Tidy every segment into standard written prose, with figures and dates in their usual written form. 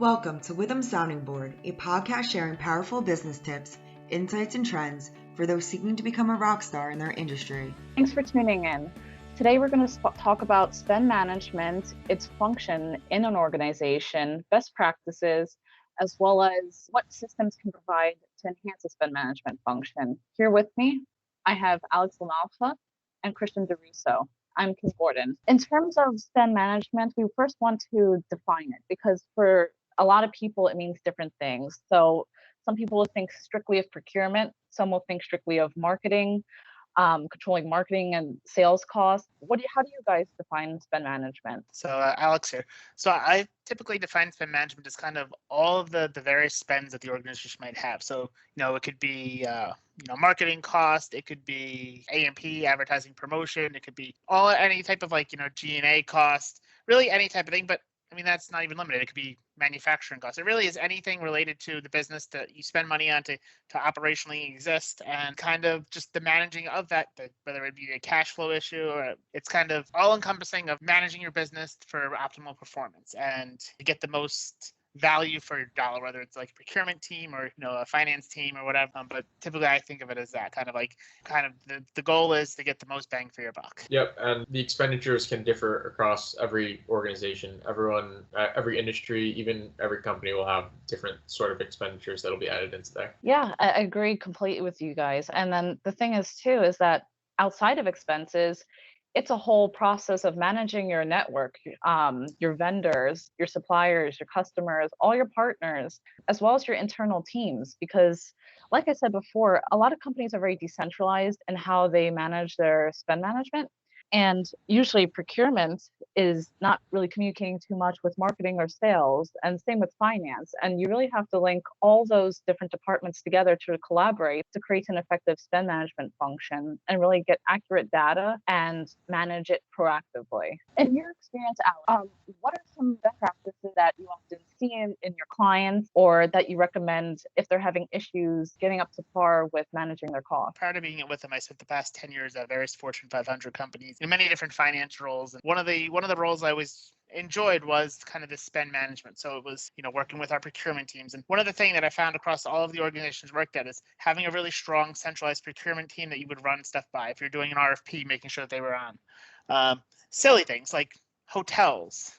Welcome to Witham Sounding Board, a podcast sharing powerful business tips, insights, and trends for those seeking to become a rock star in their industry. Thanks for tuning in. Today we're going to talk about spend management, its function in an organization, best practices, as well as what systems can provide to enhance the spend management function. Here with me, I have Alex LaMalfa and DiRusso. I'm Gordon. In terms of spend management, we first want to define it because for a lot of people, it means different things. So some people will think strictly of procurement. Some will think strictly of marketing, controlling marketing and sales costs. How do you guys define spend management? So Alex here. So I typically define spend management as kind of all of the various spends that the organization might have. So, it could be, marketing cost, it could be A&P, advertising promotion, it could be any type of G&A cost, really any type of thing. But that's not even limited. It could be manufacturing costs. It really is anything related to the business that you spend money on to operationally exist, and kind of just the managing of that, whether it be a cash flow issue or it's kind of all encompassing of managing your business for optimal performance and to get the most value for your dollar, whether it's like a procurement team or a finance team or whatever. But typically I think of it as that kind of the goal is to get the most bang for your buck. Yep, and the expenditures can differ across every organization. Everyone, every industry, even every company will have different sort of expenditures that'll be added into there. Yeah, I agree completely with you guys. And then the thing is too, is that outside of expenses, it's a whole process of managing your network, your vendors, your suppliers, your customers, all your partners, as well as your internal teams. Because like I said before, a lot of companies are very decentralized in how they manage their spend management. And usually procurement is not really communicating too much with marketing or sales, and same with finance. And you really have to link all those different departments together to collaborate to create an effective spend management function and really get accurate data and manage it proactively. In your experience, Alex, what are some best practices that you often see in your clients, or that you recommend if they're having issues getting up to par with managing their costs? Prior to being with them, I spent the past 10 years at various Fortune 500 companies in many different finance roles. And one of the roles I always enjoyed was kind of the spend management. So it was, working with our procurement teams. And one of the things that I found across all of the organizations I worked at is having a really strong centralized procurement team that you would run stuff by. If you're doing an RFP, making sure that they were on. Silly things like hotels.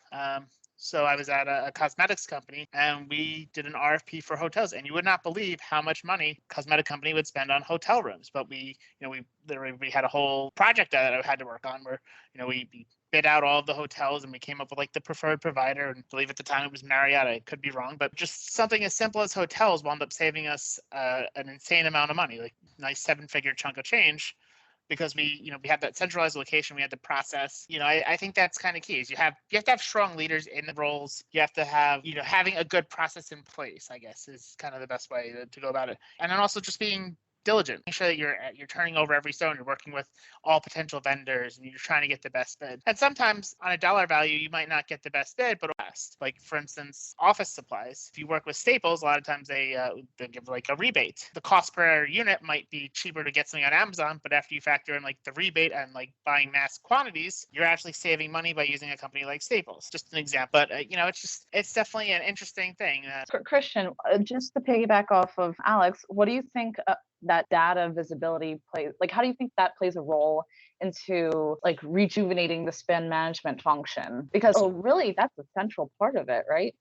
So I was at a cosmetics company and we did an RFP for hotels, and you would not believe how much money a cosmetic company would spend on hotel rooms. But we had a whole project that I had to work on where, we bid out all of the hotels and we came up with the preferred provider, and I believe at the time it was Marriott. I could be wrong, but just something as simple as hotels wound up saving us an insane amount of money, nice 7-figure chunk of change. Because we had that centralized location, we had the process. I think that's kind of key. Is you have to have strong leaders in the roles. You have to have, having a good process in place, I guess, is kind of the best way to go about it. And then also just being diligent. Make sure that you're turning over every stone. You're working with all potential vendors, and you're trying to get the best bid. And sometimes on a dollar value, you might not get the best bid, but best. Like for instance, office supplies. If you work with Staples, a lot of times they give a rebate. The cost per unit might be cheaper to get something on Amazon, but after you factor in the rebate and buying mass quantities, you're actually saving money by using a company like Staples. Just an example. But it's definitely an interesting thing. Christian, just to piggyback off of Alex, what do you think that data visibility plays? How do you think that plays a role into rejuvenating the spend management function? Because really that's a central part of it, right?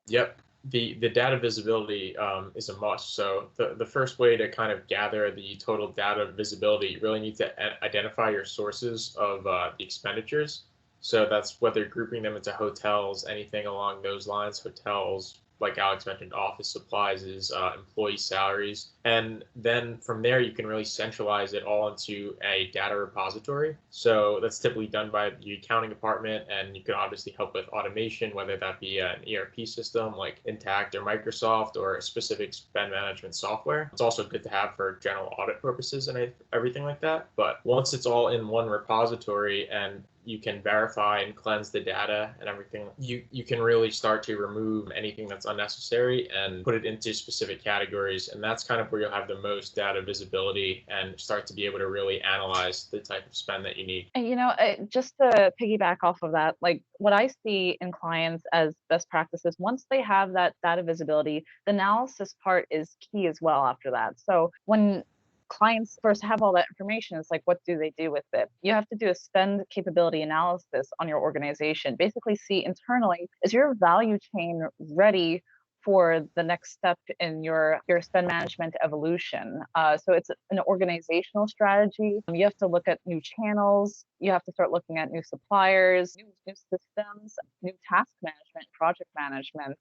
Yep. The data visibility is a must. So the first way to kind of gather the total data visibility, you really need to identify your sources of the expenditures. So that's whether grouping them into hotels, anything along those lines, hotels, like Alex mentioned, office supplies is employee salaries. And then from there, you can really centralize it all into a data repository. So that's typically done by the accounting department, and you can obviously help with automation, whether that be an ERP system like Intact or Microsoft, or a specific spend management software. It's also good to have for general audit purposes and everything like that. But once it's all in one repository and you can verify and cleanse the data and everything, you can really start to remove anything that's unnecessary and put it into specific categories. And that's kind of where you'll have the most data visibility and start to be able to really analyze the type of spend that you need. And just to piggyback off of that, like what I see in clients as best practices, once they have that data visibility, the analysis part is key as well after that. So when clients first have all that information, it's like, what do they do with it? You have to do a spend capability analysis on your organization. Basically see internally, is your value chain ready for the next step in your spend management evolution? So it's an organizational strategy. You have to look at new channels. You have to start looking at new suppliers, new systems, new task management, project management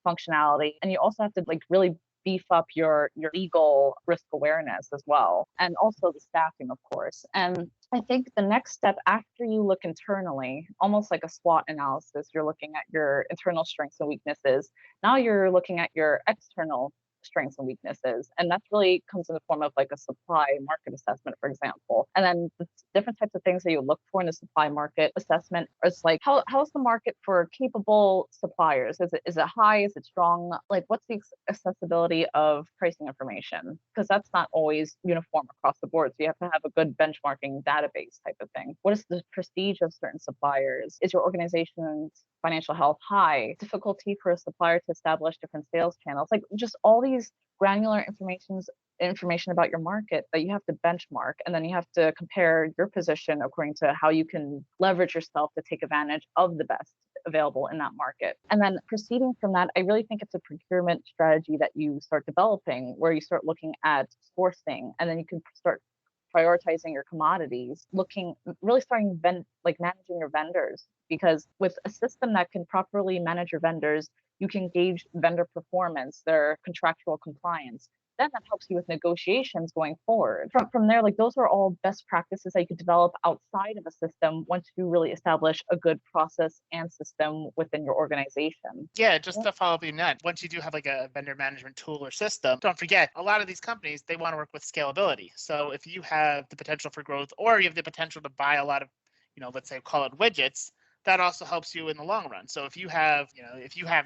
functionality. And you also have to like really beef up your legal risk awareness as well, and also the staffing, of course. And I think the next step after you look internally, almost like a SWOT analysis, you're looking at your internal strengths and weaknesses. Now you're looking at your external strengths and weaknesses. And that really comes in the form of like a supply market assessment, for example. And then the different types of things that you look for in a supply market assessment is like, how's the market for capable suppliers? Is it high? Is it strong? Like, what's the accessibility of pricing information? Because that's not always uniform across the board. So you have to have a good benchmarking database type of thing. What is the prestige of certain suppliers? Is your organization's financial health high? Difficulty for a supplier to establish different sales channels? Like just all these granular information about your market that you have to benchmark, and then you have to compare your position according to how you can leverage yourself to take advantage of the best available in that market. And then proceeding from that, I really think it's a procurement strategy that you start developing, where you start looking at sourcing, and then you can start prioritizing your commodities, starting managing your vendors, because with a system that can properly manage your vendors, you can gauge vendor performance, their contractual compliance. Then that helps you with negotiations going forward. From there, like those are all best practices that you could develop outside of a system once you really establish a good process and system within your organization. Yeah, just to follow up on that, once you do have like a vendor management tool or system, don't forget, a lot of these companies, they want to work with scalability. So if you have the potential for growth, or you have the potential to buy a lot of, let's say call it widgets, that also helps you in the long run. So if you have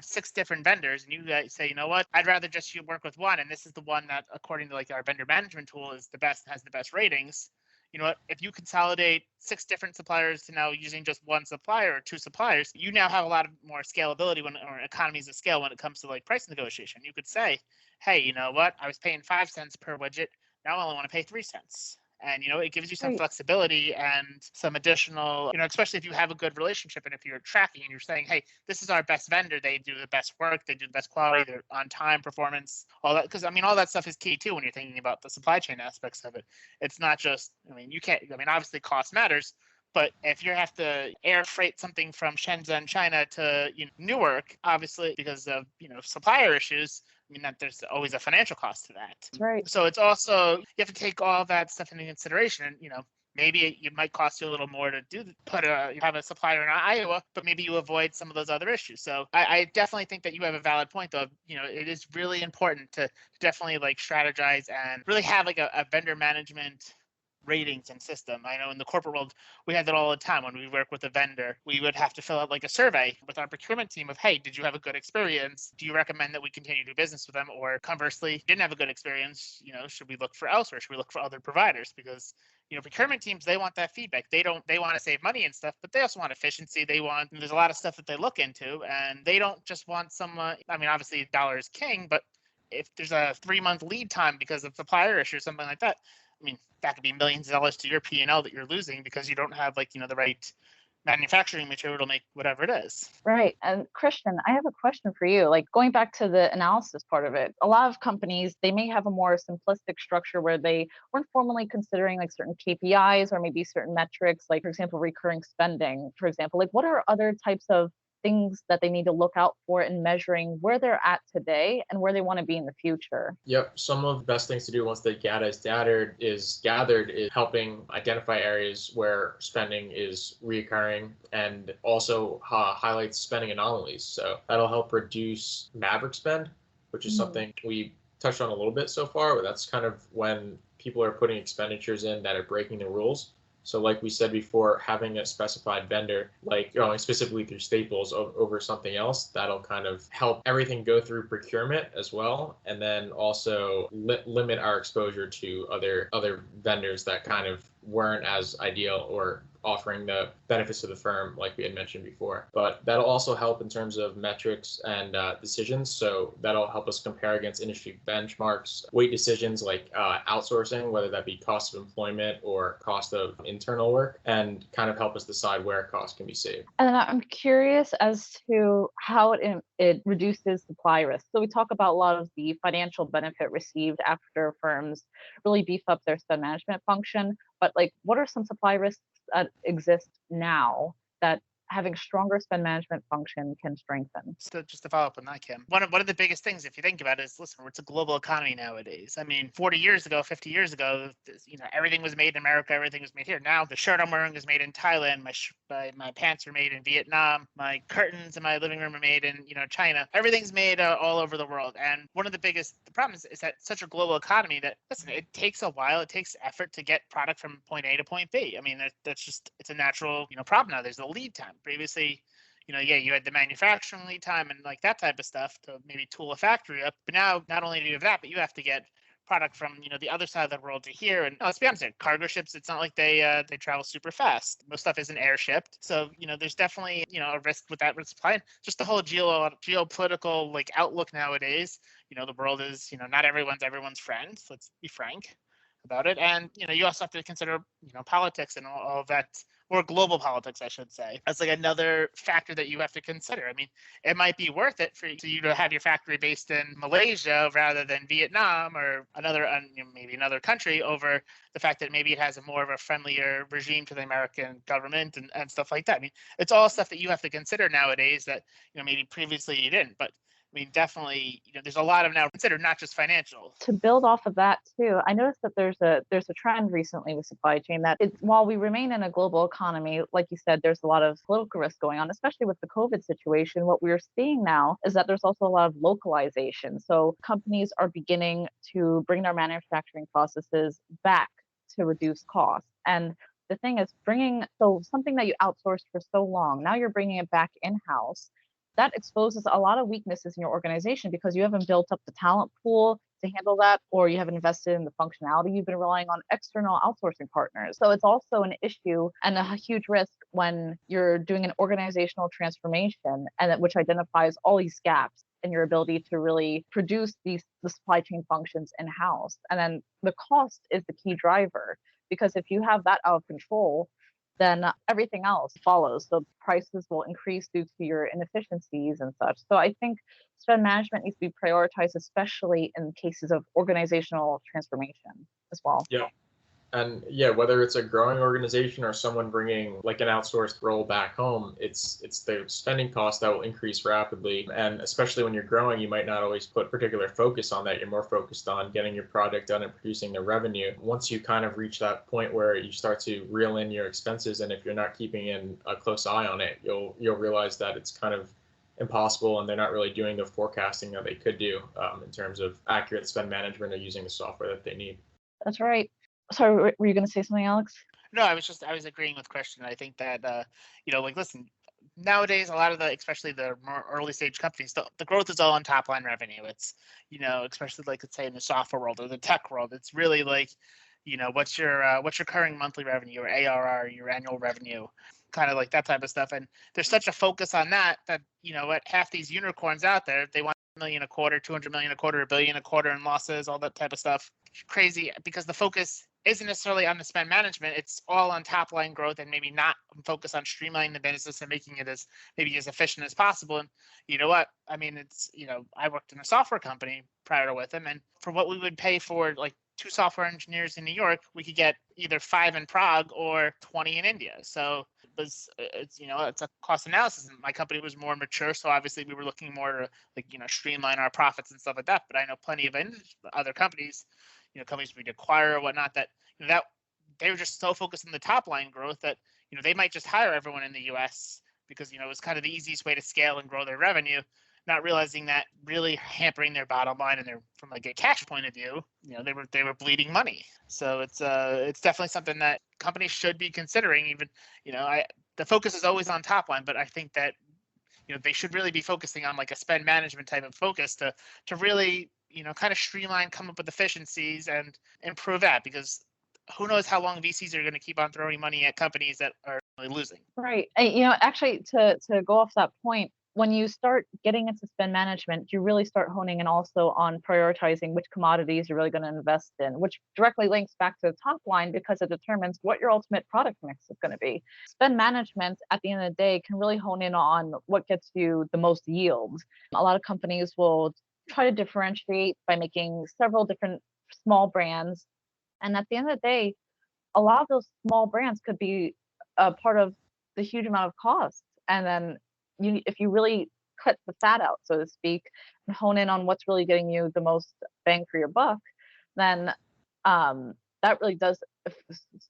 6 different vendors and you guys say, what, I'd rather just you work with one, and this is the one that, according to like our vendor management tool, is the best, has the best ratings. If you consolidate 6 different suppliers to now using just one supplier or 2 suppliers, you now have a lot of more scalability or economies of scale when it comes to like price negotiation. You could say, hey, you know what, I was paying 5 cents per widget, now I only want to pay 3 cents. And, it gives you some flexibility and some additional, especially if you have a good relationship and if you're tracking and you're saying, hey, this is our best vendor. They do the best work. They do the best quality. They're on time, performance, all that. Because, all that stuff is key, too, when you're thinking about the supply chain aspects of it. It's not just, obviously cost matters. But if you have to air freight something from Shenzhen, China to Newark, obviously because of supplier issues, that there's always a financial cost to that. That's right. So it's also, you have to take all that stuff into consideration. Maybe it might cost you a little more to you have a supplier in Iowa, but maybe you avoid some of those other issues. So I definitely think that you have a valid point, though. It is really important to definitely like strategize and really have like a vendor management ratings and system. I know in the corporate world, we had that all the time. When we work with a vendor, we would have to fill out like a survey with our procurement team of, hey, did you have a good experience? Do you recommend that we continue to do business with them? Or conversely, didn't have a good experience, should we look for elsewhere? Should we look for other providers? Because procurement teams, they want that feedback. They want to save money and stuff, but they also want efficiency. There's a lot of stuff that they look into, and they don't just want someone, obviously dollar is king, but if there's a 3-month lead time because of supplier issue or something like that, that could be millions of dollars to your P&L that you're losing because you don't have the right manufacturing material to make whatever it is. Right. And Christian, I have a question for you. Like going back to the analysis part of it, a lot of companies, they may have a more simplistic structure where they weren't formally considering like certain KPIs or maybe certain metrics, like for example, recurring spending, for example. Like what are other types of things that they need to look out for in measuring where they're at today and where they want to be in the future? Yep. Some of the best things to do once the data is gathered is helping identify areas where spending is reoccurring and also highlights spending anomalies. So that'll help reduce maverick spend, which is something we touched on a little bit so far, but that's kind of when people are putting expenditures in that are breaking the rules. So like we said before, having a specified vendor, like going specifically through Staples over something else, that'll kind of help everything go through procurement as well. And then also limit our exposure to other vendors that kind of weren't as ideal or offering the benefits to the firm like we had mentioned before. But that'll also help in terms of metrics and decisions. So that'll help us compare against industry benchmarks, weight decisions like outsourcing, whether that be cost of employment or cost of internal work, and kind of help us decide where costs can be saved. And I'm curious as to how it reduces supply risk. So we talk about a lot of the financial benefit received after firms really beef up their spend management function. But like, what are some supply risks that exist now that having stronger spend management function can strengthen? So just to follow up on that, Kim, one of the biggest things, if you think about it, is listen, it's a global economy nowadays. I mean, 40 years ago, 50 years ago, everything was made in America, everything was made here. Now the shirt I'm wearing is made in Thailand, my pants are made in Vietnam, my curtains in my living room are made in China. Everything's made all over the world. And one of the problem is that such a global economy that, listen, it takes a while, it takes effort to get product from point A to point B. I mean, it's a natural problem now. There's a lead time. Previously, you had the manufacturing lead time and like that type of stuff to maybe tool a factory up. But now, not only do you have that, but you have to get product from the other side of the world to here. And let's be honest, cargo ships, it's not like they travel super fast. Most stuff isn't air shipped. So there's definitely a risk with that supply. Just the whole geopolitical like outlook nowadays. The world is not everyone's friend. Let's be frank about it. And you also have to consider politics and all of that, or global politics, I should say, as like another factor that you have to consider. I mean, it might be worth it for you to have your factory based in Malaysia rather than Vietnam or maybe another country, over the fact that maybe it has a more of a friendlier regime to the American government and stuff like that. I mean, it's all stuff that you have to consider nowadays that maybe previously you didn't. But I mean, definitely, there's a lot of now considered, not just financial. To build off of that too, I noticed that there's a trend recently with supply chain that while we remain in a global economy, like you said, there's a lot of political risk going on, especially with the COVID situation. What we're seeing now is that there's also a lot of localization. So companies are beginning to bring their manufacturing processes back to reduce costs. And the thing is, something that you outsourced for so long, now you're bringing it back in-house. That exposes a lot of weaknesses in your organization because you haven't built up the talent pool to handle that, or you haven't invested in the functionality. You've been relying on external outsourcing partners. So it's also an issue and a huge risk when you're doing an organizational transformation, which identifies all these gaps in your ability to really produce the supply chain functions in-house. And then the cost is the key driver, because if you have that out of control, then everything else follows. So prices will increase due to your inefficiencies and such. So I think spend management needs to be prioritized, especially in cases of organizational transformation as well. Yeah. And yeah, whether it's a growing organization or someone bringing like an outsourced role back home, it's the spending cost that will increase rapidly. And especially when you're growing, you might not always put particular focus on that. You're more focused on getting your project done and producing the revenue. Once you kind of reach that point where you start to reel in your expenses, and if you're not keeping in a close eye on it, you'll realize that it's kind of impossible, and they're not really doing the forecasting that they could do in terms of accurate spend management or using the software that they need. That's right. Sorry, were you going to say something, Alex? No, I was agreeing with Christian. I think that listen, nowadays a lot of especially the more early stage companies, the growth is all on top line revenue. It's especially like, let's say in the software world or the tech world, it's really like what's your recurring monthly revenue, your ARR, your annual revenue, kind of like that type of stuff. And there's such a focus on that what half these unicorns out there, they want $1 million a quarter, 200 million a quarter, $1 billion a quarter in losses, all that type of stuff. Crazy, because the focus isn't necessarily on the spend management. It's all on top line growth, and maybe not focus on streamlining the business and making it as efficient as possible. And you know what? I mean, it's, I worked in a software company prior to with them, and for what we would pay for like 2 software engineers in New York, we could get either 5 in Prague or 20 in India. So it's a cost analysis, and my company was more mature, so obviously we were looking more to streamline our profits and stuff like that. But I know plenty of other companies, companies we'd acquire or whatnot, that they were just so focused on the top line growth that they might just hire everyone in the US because it was kind of the easiest way to scale and grow their revenue. not realizing that really hampering their bottom line, and from like a cash point of view, they were bleeding money. So it's definitely something that companies should be considering. Even, the focus is always on top line, but I think that they should really be focusing on like a spend management type of focus to really kind of streamline, come up with efficiencies and improve that, because who knows how long VCs are going to keep on throwing money at companies that are really losing. Right. And, actually, to go off that point, when you start getting into spend management, you really start honing in also on prioritizing which commodities you're really going to invest in, which directly links back to the top line because it determines what your ultimate product mix is going to be. Spend management at the end of the day can really hone in on what gets you the most yield. A lot of companies will try to differentiate by making several different small brands. And at the end of the day, a lot of those small brands could be a part of the huge amount of cost. And then if you really cut the fat out, so to speak, and hone in on what's really getting you the most bang for your buck, then that really does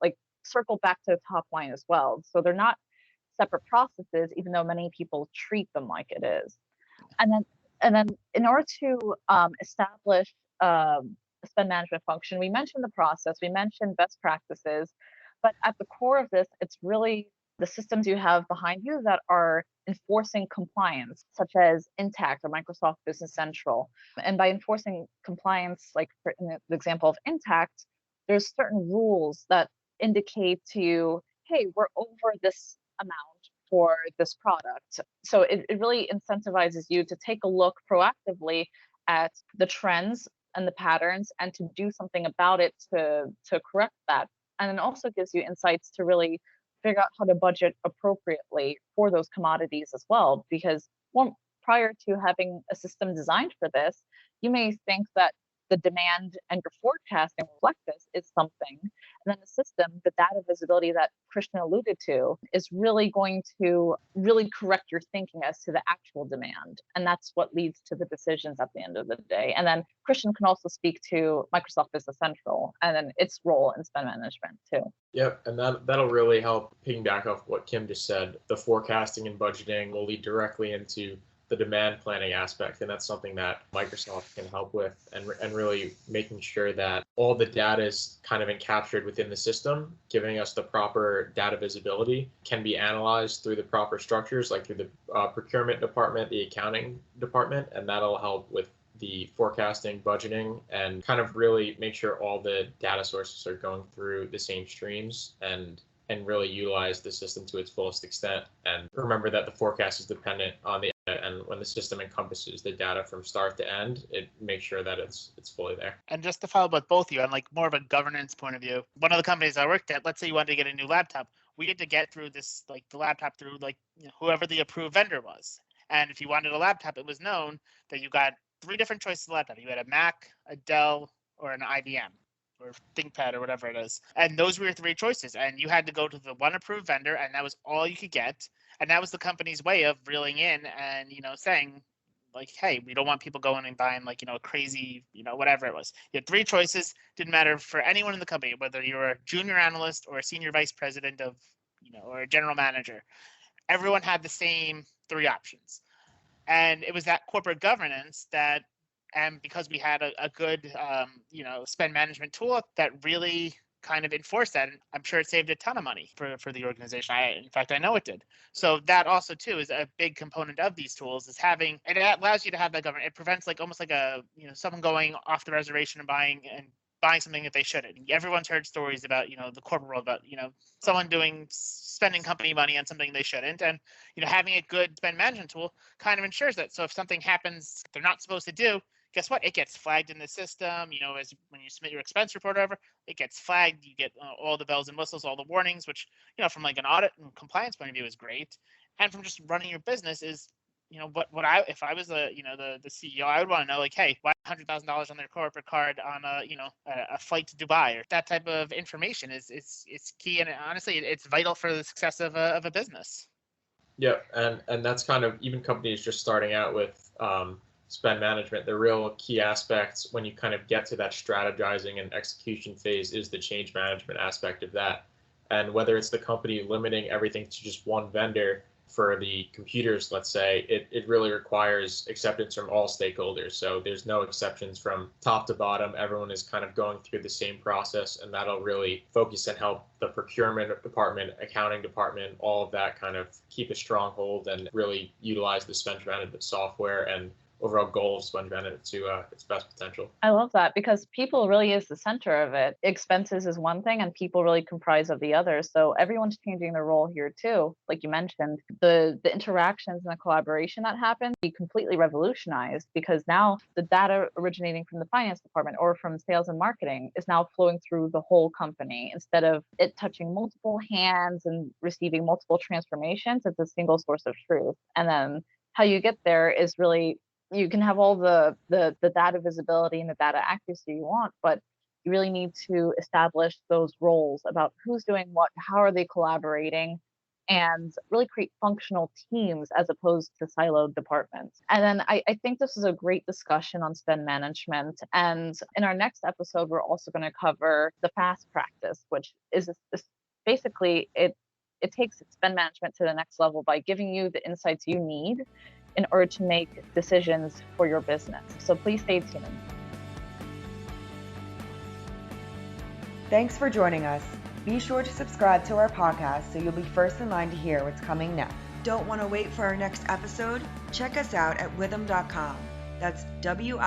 like circle back to the top line as well. So they're not separate processes, even though many people treat them like it is. And then in order to establish a spend management function, we mentioned the process, we mentioned best practices, but at the core of this, it's really the systems you have behind you that are enforcing compliance, such as Intact or Microsoft Business Central. And by enforcing compliance, like in the example of Intact, there's certain rules that indicate to you, hey, we're over this amount for this product. So it really incentivizes you to take a look proactively at the trends and the patterns and to do something about it to correct that. And it also gives you insights to really figure out how to budget appropriately for those commodities as well. Because prior to having a system designed for this, you may think that the demand and your forecasting reflect this is something. And then the system, the data visibility that Christian alluded to, is really going to really correct your thinking as to the actual demand. And that's what leads to the decisions at the end of the day. And then Christian can also speak to Microsoft Business Central and then its role in spend management too. Yep, and that'll really help piggyback off what Kim just said. The forecasting and budgeting will lead directly into the demand planning aspect, and that's something that Microsoft can help with, and really making sure that all the data is kind of encaptured within the system, giving us the proper data visibility, can be analyzed through the proper structures, like through the procurement department, the accounting department, and that'll help with the forecasting, budgeting, and kind of really make sure all the data sources are going through the same streams and really utilize the system to its fullest extent. And remember that the forecast is dependent on the and when the system encompasses the data from start to end, it makes sure that it's fully there. And just to follow up with both of you on like more of a governance point of view, one of the companies I worked at, let's say you wanted to get a new laptop, we had to get through this, like the laptop through like whoever the approved vendor was. And if you wanted a laptop, it was known that you got 3 different choices of laptop. You had a Mac, a Dell, or an IBM or ThinkPad or whatever it is. And those were your 3 choices. And you had to go to the one approved vendor, and that was all you could get. And that was the company's way of reeling in and, saying like, hey, we don't want people going and buying like, a crazy, whatever it was. You had 3 choices. Didn't matter for anyone in the company, whether you're a junior analyst or a senior vice president of, or a general manager. Everyone had the same 3 options. And it was that corporate governance that, and because we had a good, spend management tool that really kind of enforced that. And I'm sure it saved a ton of money for the organization. In fact, I know it did. So that also too is a big component of these tools, is having, it allows you to have that governance. It prevents like almost like someone going off the reservation and buying something that they shouldn't. Everyone's heard stories about, the corporate world about, someone spending company money on something they shouldn't. And, having a good spend management tool kind of ensures that. So if something happens they're not supposed to do, guess what? It gets flagged in the system, as when you submit your expense report or whatever, it gets flagged. You get all the bells and whistles, all the warnings, which, from like an audit and compliance point of view is great. And from just running your business is, if I was the CEO, I would want to know like, hey, why $100,000 on their corporate card on a flight to Dubai, or that type of information is key. And honestly, it's vital for the success of a business. Yeah. And that's kind of, even companies just starting out with, spend management, the real key aspects when you kind of get to that strategizing and execution phase is the change management aspect of that. And whether it's the company limiting everything to just one vendor for the computers, let's say, it really requires acceptance from all stakeholders. So there's no exceptions from top to bottom. Everyone is kind of going through the same process, and that'll really focus and help the procurement department, accounting department, all of that kind of keep a strong hold and really utilize the spend management software and overall goal of spend management to its best potential. I love that because people really is the center of it. Expenses is one thing and people really comprise of the other. So everyone's changing their role here too. Like you mentioned, the interactions and the collaboration that happens be completely revolutionized because now the data originating from the finance department or from sales and marketing is now flowing through the whole company. Instead of it touching multiple hands and receiving multiple transformations, it's a single source of truth. And then how you get there is really you can have all the data visibility and the data accuracy you want, but you really need to establish those roles about who's doing what, how are they collaborating, and really create functional teams as opposed to siloed departments. And then I think this is a great discussion on spend management. And in our next episode, we're also going to cover the FAST practice, which is basically it takes spend management to the next level by giving you the insights you need in order to make decisions for your business. So please stay tuned. Thanks for joining us. Be sure to subscribe to our podcast so you'll be first in line to hear what's coming next. Don't want to wait for our next episode? Check us out at withum.com. That's WITHUM.com.